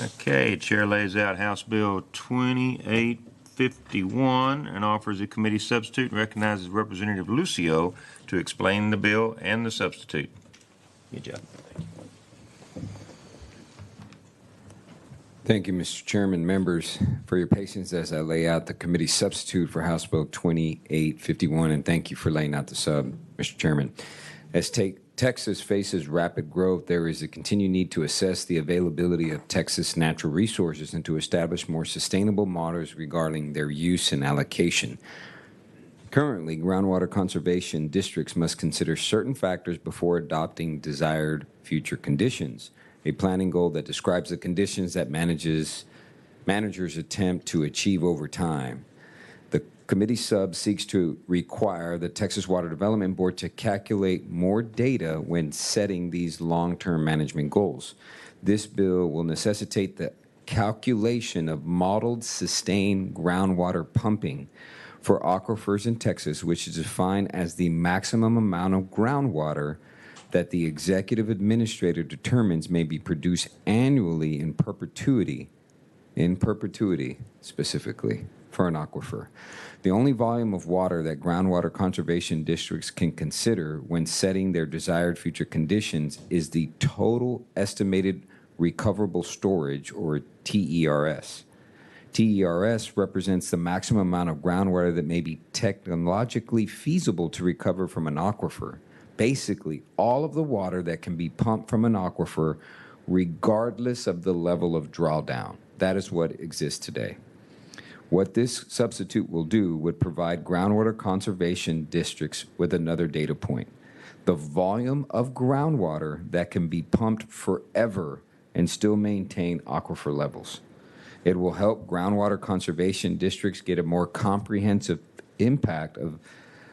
Okay, Chair lays out House Bill 2851 and offers a committee substitute and recognizes Representative Lucio to explain the bill and the substitute. Good job. Thank you, Mr. Chairman, members, for your patience as I lay out the committee substitute for House Bill 2851, and thank you for laying out the sub, Mr. Chairman. As Texas faces rapid growth, there is a continued need to assess the availability of Texas natural resources and to establish more sustainable models regarding their use and allocation. Currently, groundwater conservation districts must consider certain factors before adopting desired future conditions. A planning goal that describes the conditions that managers attempt to achieve over time. The committee sub seeks to require the Texas Water Development Board to calculate more data when setting these long-term management goals. This bill will necessitate the calculation of modeled sustained groundwater pumping for aquifers in Texas, which is defined as the maximum amount of groundwater that the executive administrator determines may be produced annually in perpetuity specifically for an aquifer. The only volume of water that groundwater conservation districts can consider when setting their desired future conditions is the total estimated recoverable storage, or TERS. TERS represents the maximum amount of groundwater that may be technologically feasible to recover from an aquifer. Basically, all of the water that can be pumped from an aquifer, regardless of the level of drawdown. That is what exists today. What this substitute will do would provide groundwater conservation districts with another data point: the volume of groundwater that can be pumped forever and still maintain aquifer levels. It will help groundwater conservation districts get a more comprehensive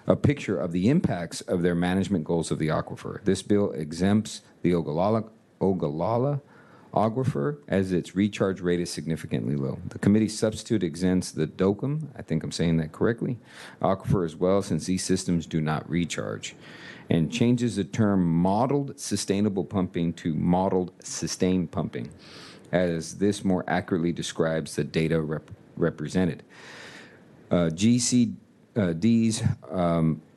a picture of the impacts of their management goals of the aquifer. This bill exempts the Ogallala aquifer as its recharge rate is significantly low. The committee substitute exempts the Dokum, I think I'm saying that correctly, aquifer as well, since these systems do not recharge, and changes the term modeled sustainable pumping to modeled sustained pumping, as this more accurately describes the data represented. GCDs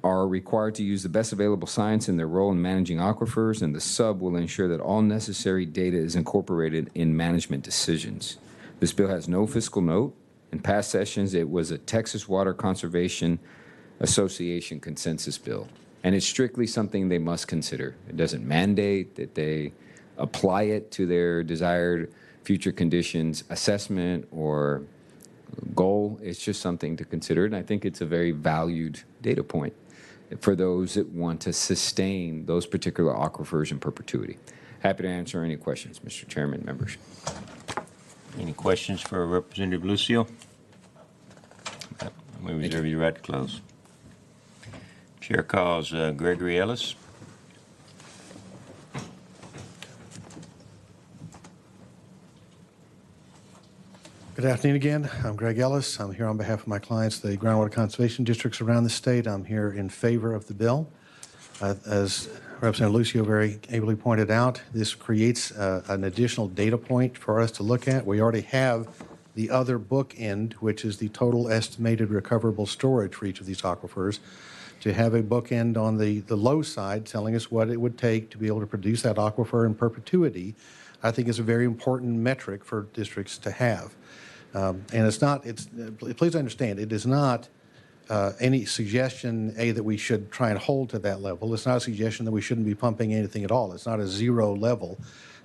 are required to use the best available science in their role in managing aquifers, and the sub will ensure that all necessary data is incorporated in management decisions. This bill has no fiscal note. In past sessions, it was a Texas Water Conservation Association consensus bill, and it's strictly something they must consider. It doesn't mandate that they apply it to their desired future conditions assessment or goal. It's just something to consider, and I think it's a very valued data point for those that want to sustain those particular aquifers in perpetuity. Happy to answer any questions, Mr. Chairman, members. Any questions for Representative Lucio? We reserve your right to close. Chair calls Gregory Ellis. Good afternoon again. I'm Greg Ellis. I'm here on behalf of my clients, the groundwater conservation districts around the state. I'm here in favor of the bill. As Representative Lucio very ably pointed out, this creates an additional data point for us to look at. We already have the other bookend, which is the total estimated recoverable storage for each of these aquifers. To have a bookend on the low side telling us what it would take to be able to produce that aquifer in perpetuity, I think is a very important metric for districts to have. And please understand, it is not any suggestion, that we should try and hold to that level. It's not a suggestion that we shouldn't be pumping anything at all. It's not a zero level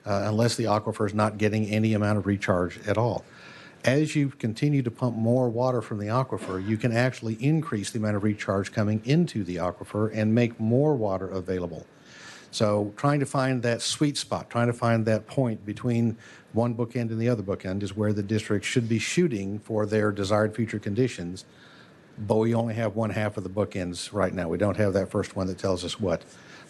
unless the aquifer is not getting any amount of recharge at all. As you continue to pump more water from the aquifer, you can actually increase the amount of recharge coming into the aquifer and make more water available. So trying to find that sweet spot, trying to find that point between one bookend and the other bookend is where the district should be shooting for their desired future conditions, but we only have one half of the bookends right now. We don't have that first one that tells us what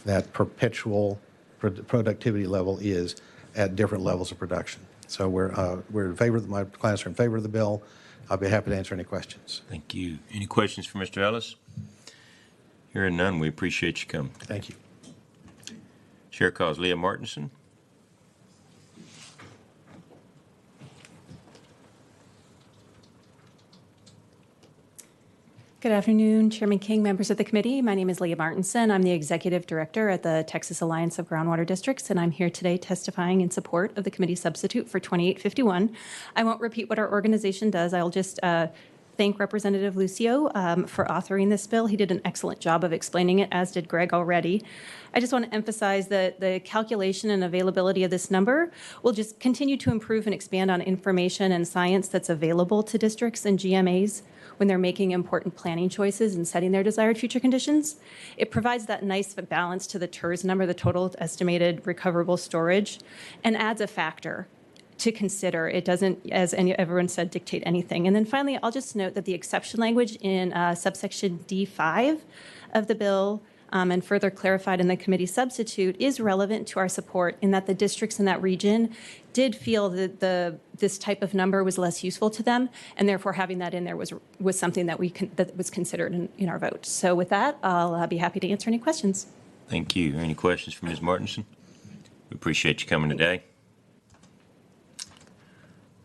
that perpetual productivity level is at different levels of production. So we're in favor, my clients are in favor of the bill. I'll be happy to answer any questions. Thank you. Any questions for Mr. Ellis? Hearing none, we appreciate you coming. Thank you. Chair calls Leah Martinson. Good afternoon, Chairman King, members of the committee. My name is Leah Martinson. I'm the Executive Director at the Texas Alliance of Groundwater Districts, and I'm here today testifying in support of the committee substitute for 2851. I won't repeat what our organization does. I'll just thank Representative Lucio for authoring this bill. He did an excellent job of explaining it, as did Greg already. I just want to emphasize that the calculation and availability of this number will just continue to improve and expand on information and science that's available to districts and GMAs when they're making important planning choices and setting their desired future conditions. It provides that nice balance to the TERS number, the total estimated recoverable storage, and adds a factor to consider. It doesn't, as everyone said, dictate anything. And then finally, I'll just note that the exception language in subsection D5 of the bill and further clarified in the committee substitute is relevant to our support in that the districts in that region did feel that this type of number was less useful to them, and therefore having that in there was something that that was considered in our vote. So with that, I'll be happy to answer any questions. Thank you. Any questions for Ms. Martinson? We appreciate you coming today.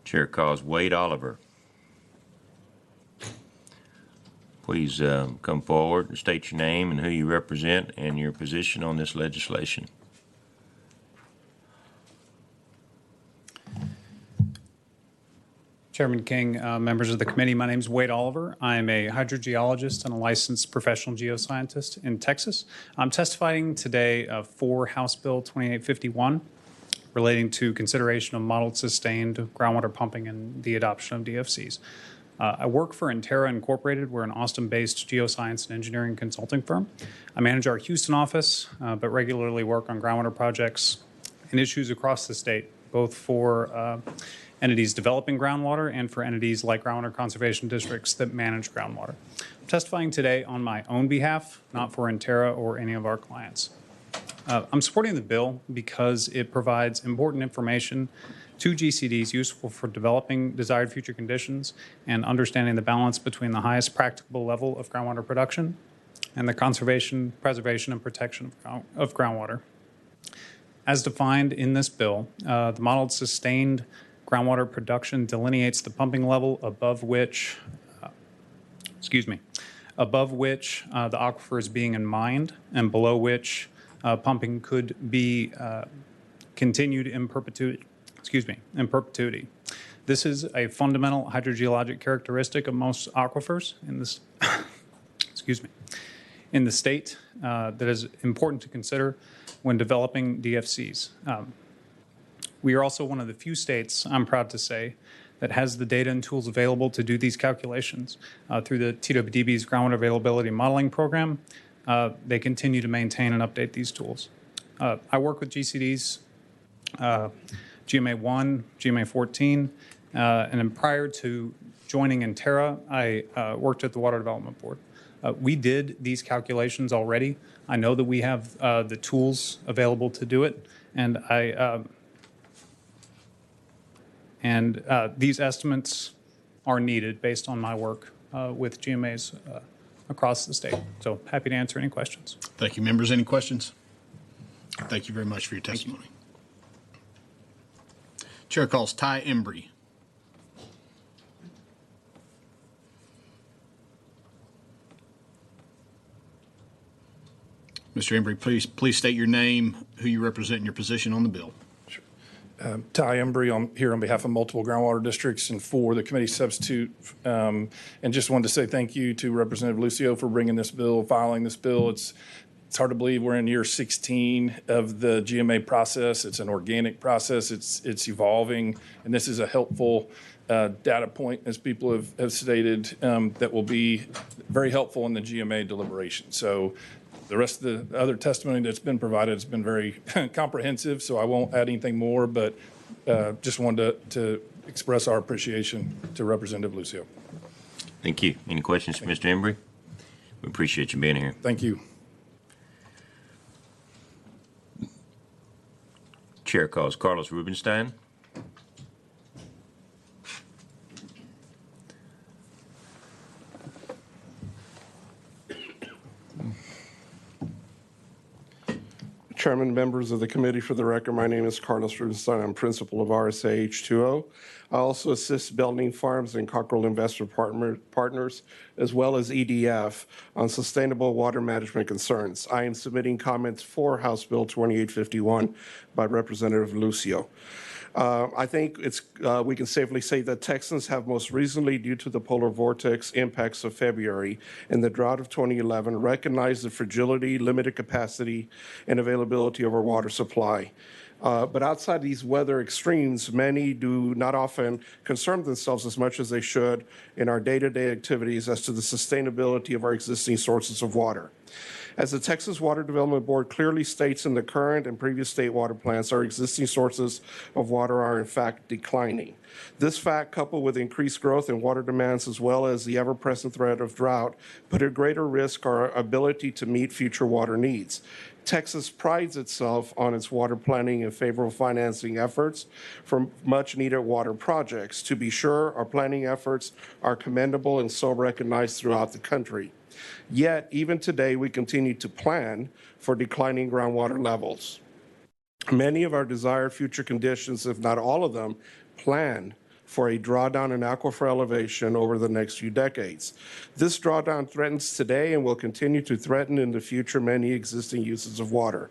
Chair calls Wade Oliver. Please come forward and state your name and who you represent and your position on this legislation. Chairman King, members of the committee, my name is Wade Oliver. I am a hydrogeologist and a licensed professional geoscientist in Texas. I'm testifying today for House Bill 2851 relating to consideration of modeled sustained groundwater pumping and the adoption of DFCs. I work for Interra Incorporated. We're an Austin-based geoscience and engineering consulting firm. I manage our Houston office, but regularly work on groundwater projects and issues across the state, both for entities developing groundwater and for entities like groundwater conservation districts that manage groundwater. I'm testifying today on my own behalf, not for Interra or any of our clients. I'm supporting the bill because it provides important information to GCDs useful for developing desired future conditions and understanding the balance between the highest practicable level of groundwater production and the conservation, preservation, and protection of groundwater. As defined in this bill, the modeled sustained groundwater production delineates the pumping level above which, the aquifer is being mined and below which pumping could be continued in perpetuity. This is a fundamental hydrogeologic characteristic of most aquifers in this, in the state that is important to consider when developing DFCs. We are also one of the few states, I'm proud to say, that has the data and tools available to do these calculations. Through the TWDB's Groundwater Availability Modeling Program, they continue to maintain and update these tools. I work with GCDs, GMA 1, GMA 14, and then prior to joining Interra, I worked at the Water Development Board. We did these calculations already. I know that we have the tools available to do it, and these estimates are needed based on my work with GMAs across the state. So happy to answer any questions. Thank you, members. Any questions? Thank you very much for your testimony. Chair calls Ty Embry. Mr. Embry, please state your name, who you represent, and your position on the bill. Ty Embry, I'm here on behalf of multiple groundwater districts and for the committee substitute. And just wanted to say thank you to Representative Lucio for bringing this bill, filing this bill. It's hard to believe we're in year 16 of the GMA process. It's an organic process. It's evolving, and this is a helpful data point, as people have stated, that will be very helpful in the GMA deliberation. So the rest of the other testimony that's been provided has been very comprehensive, so I won't add anything more, but just wanted to express our appreciation to Representative Lucio. Thank you. Any questions for Mr. Embry? We appreciate you being here. Thank you. Chair calls Carlos Rivenstein. Chairman, members of the committee, for the record, my name is Carlos Rivenstein. I'm principal of RSA H2O. I also assist Belding Farms and Cockrell Investor Partners, as well as EDF, on sustainable water management concerns. I am submitting comments for House Bill 2851 by Representative Lucio. I think we can safely say that Texans have most recently, due to the polar vortex impacts of February and the drought of 2011, recognized the fragility, limited capacity, and availability of our water supply. But outside these weather extremes, many do not often concern themselves as much as they should in our day-to-day activities as to the sustainability of our existing sources of water. As the Texas Water Development Board clearly states in the current and previous state water plans, our existing sources of water are in fact declining. This fact, coupled with increased growth in water demands as well as the ever-present threat of drought, put at greater risk our ability to meet future water needs. Texas prides itself on its water planning and favorable financing efforts for much-needed water projects. To be sure, our planning efforts are commendable and so recognized throughout the country. Yet, even today, we continue to plan for declining groundwater levels. Many of our desired future conditions, if not all of them, plan for a drawdown in aquifer elevation over the next few decades. This drawdown threatens today and will continue to threaten in the future many existing uses of water.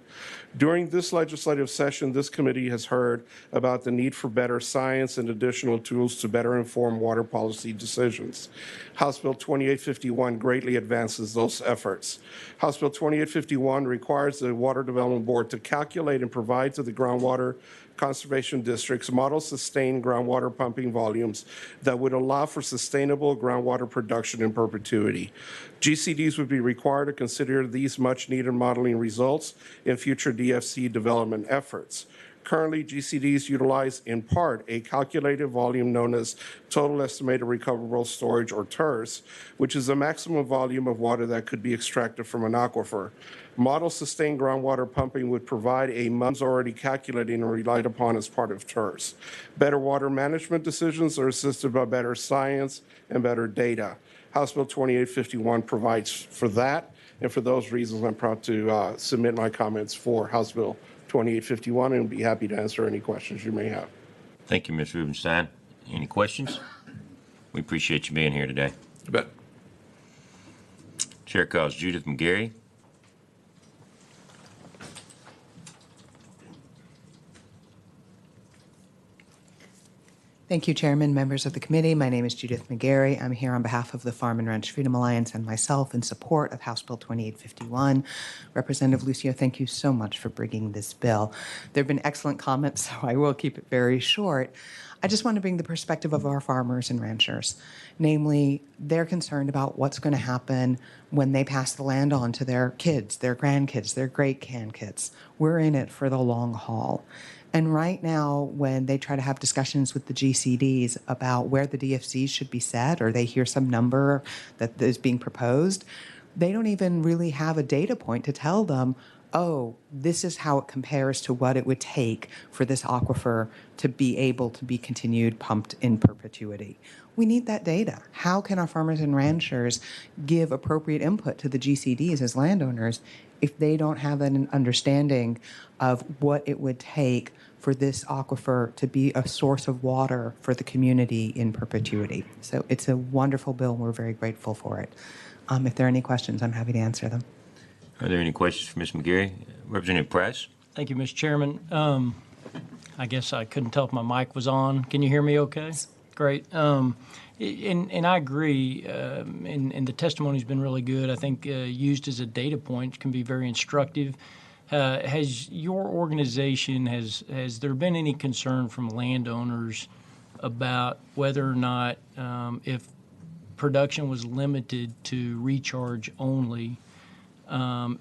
During this legislative session, this committee has heard about the need for better science and additional tools to better inform water policy decisions. House Bill 2851 greatly advances those efforts. House Bill 2851 requires the Water Development Board to calculate and provide to the groundwater conservation districts model sustained groundwater pumping volumes that would allow for sustainable groundwater production in perpetuity. GCDs would be required to consider these much-needed modeling results in future DFC development efforts. Currently, GCDs utilize, in part, a calculated volume known as Total Estimated Recoverable Storage, or TERS, which is the maximum volume of water that could be extracted from an aquifer. Model sustained groundwater pumping would provide a month's already calculated and relied upon as part of TERS. Better water management decisions are assisted by better science and better data. House Bill 2851 provides for that, and for those reasons, I'm proud to submit my comments for House Bill 2851 and be happy to answer any questions you may have. Thank you, Ms. Rivenstein. Any questions? We appreciate you being here today. You bet. Chair calls Judith McGarry. Thank you, Chairman, members of the committee. My name is Judith McGarry. I'm here on behalf of the Farm and Ranch Freedom Alliance and myself in support of House Bill 2851. Representative Lucio, thank you so much for bringing this bill. There have been excellent comments, so I will keep it very short. I just want to bring the perspective of our farmers and ranchers. Namely, they're concerned about what's going to happen when they pass the land on to their kids, their grandkids, their great-grandkids. We're in it for the long haul. And right now, when they try to have discussions with the GCDs about where the DFCs should be set, or they hear some number that is being proposed, they don't even really have a data point to tell them, oh, this is how it compares to what it would take for this aquifer to be able to be continued pumped in perpetuity. We need that data. How can our farmers and ranchers give appropriate input to the GCDs as landowners if they don't have an understanding of what it would take for this aquifer to be a source of water for the community in perpetuity? So it's a wonderful bill, and we're very grateful for it. If there are any questions, I'm happy to answer them. Are there any questions for Ms. McGarry? Representative Price? Thank you, Mr. Chairman. I guess I couldn't tell if my mic was on. Can you hear me okay? Great. And I agree, and the testimony's been really good. I think used as a data point can be very instructive. Has your organization, has there been any concern from landowners about whether or not if production was limited to recharge only,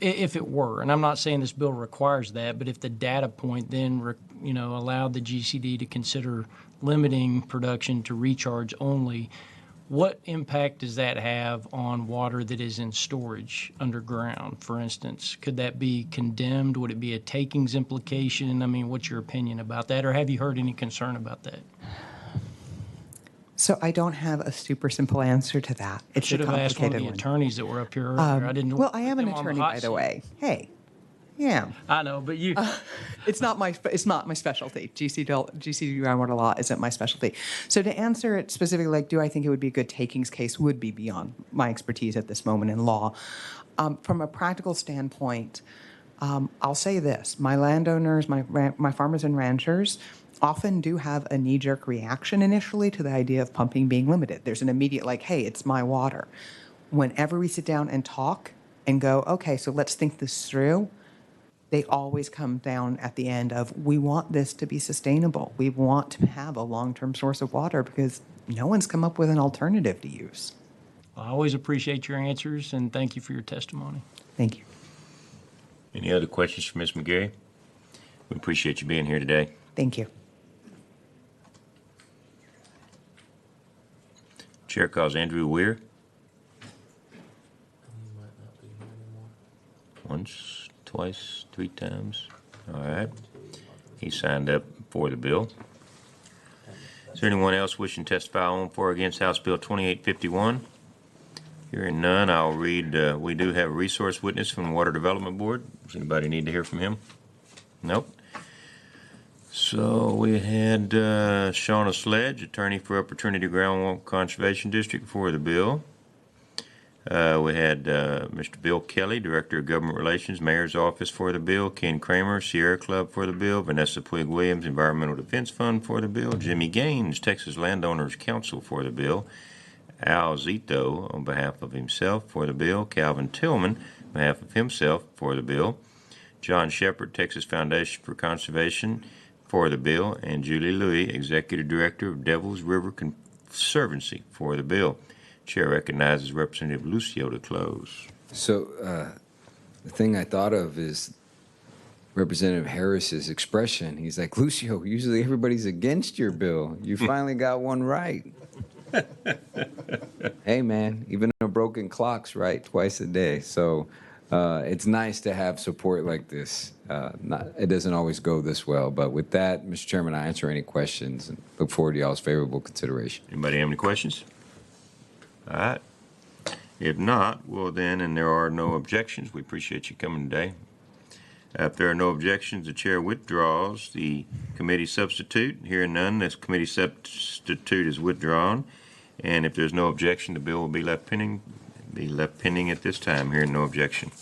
if it were, and I'm not saying this bill requires that, but if the data point then allowed the GCD to consider limiting production to recharge only, what impact does that have on water that is in storage underground, for instance? Could that be condemned? Would it be a takings implication? I mean, what's your opinion about that, or have you heard any concern about that? So I don't have a super simple answer to that. It's should a have asked one of complicated the one. attorneys that were up here earlier. I didn't. Well, I am an attorney, by the way. Hey, am. I know, but you, It's not my specialty. GC groundwater law isn't my specialty. So to answer it specifically, like, do I think it would be a good takings case, would be beyond my expertise at this moment in law. From a practical standpoint, I'll say this: my landowners, my farmers and ranchers, often do have a knee-jerk reaction initially to the idea of pumping being limited. There's an immediate like, "Hey, it's my water." Whenever we sit down and talk and go, "Okay, so let's think this through," they always come down at the end of, we want this to be sustainable. We want to have a long-term source of water because no one's come up with an alternative to use. I always appreciate your answers, and thank you for your testimony. Thank you. Any other questions for Ms. McGarry? We appreciate you being here today. Thank you. Chair calls Andrew Weir. Once, twice, 3 times. All right. He signed up for the bill. Is there anyone else wishing to testify on for or against House Bill 2851? Hearing none, I'll read. We do have a resource witness from the Water Development Board. Does anybody need to hear from him? Nope. So we had Shauna Sledge, attorney for Opportunity Groundwater Conservation District, for the bill. We had Mr. Bill Kelly, Director of Government Relations, Mayor's Office, for the bill. Ken Kramer, Sierra Club, for the bill. Vanessa Puig Williams, Environmental Defense Fund, for the bill. Jimmy Gaines, Texas Landowners Council, for the bill. Al Zito, on behalf of himself, for the bill. Calvin Tillman, on behalf of himself, for the bill. John Shepard, Texas Foundation for Conservation, for the bill. And Julie Louie, Executive Director of Devils River Conservancy, for the bill. Chair recognizes Representative Lucio to close. So the thing I thought of is Representative Harris's expression. He's like, Lucio, usually everybody's against your bill. You finally got one right. Hey, man, even a broken clock's right twice a day. So it's nice to have support like this. It doesn't always go this well. But with that, Mr. Chairman, I answer any questions and look forward to y'all's favorable consideration. Anybody have any questions? All right. If not, well then, and there are no objections, we appreciate you coming today. If there are no objections, the chair withdraws the committee substitute. Hearing none, this committee substitute is withdrawn. And if there's no objection, the bill will be left pending at this time. Hearing no objection.